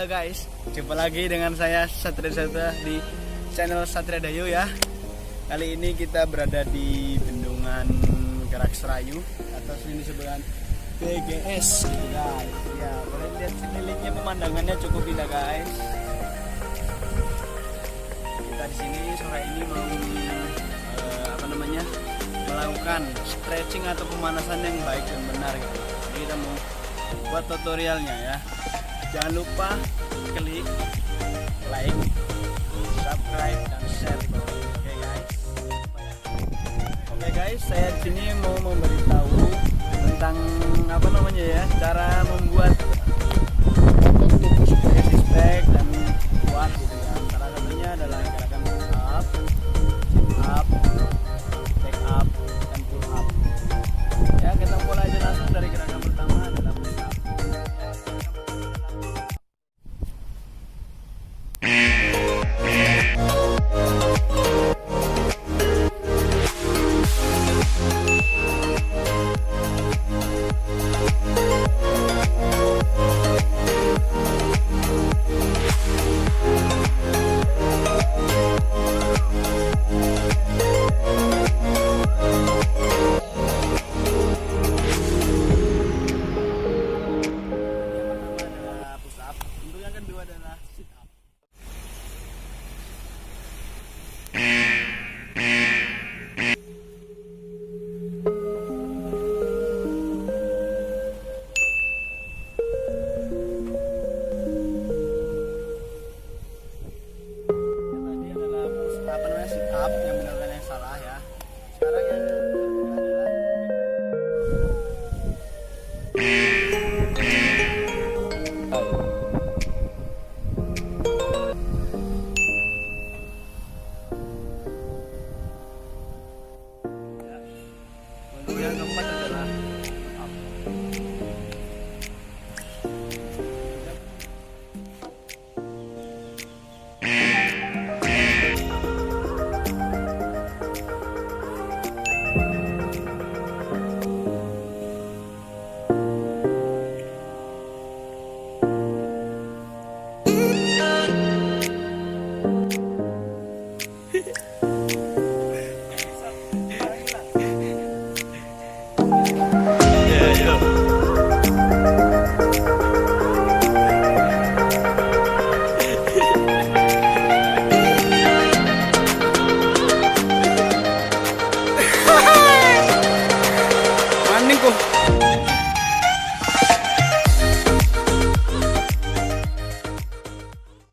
Halo guys, jumpa lagi dengan saya Satria di channel Satria Dayu ya. Kali ini kita berada di bendungan Gerak Serayu atau sering disebut BGS gitu guys. Ya, boleh lihat sekelilingnya, pemandangannya cukup indah guys. Kita di sini sore ini mau melakukan stretching atau pemanasan yang baik dan benar gitu. Jadi kita mau buat tutorialnya ya. Jangan lupa klik like, subscribe dan share di bawah. Oke guys, saya di sini mau memberitahu tentang cara membuat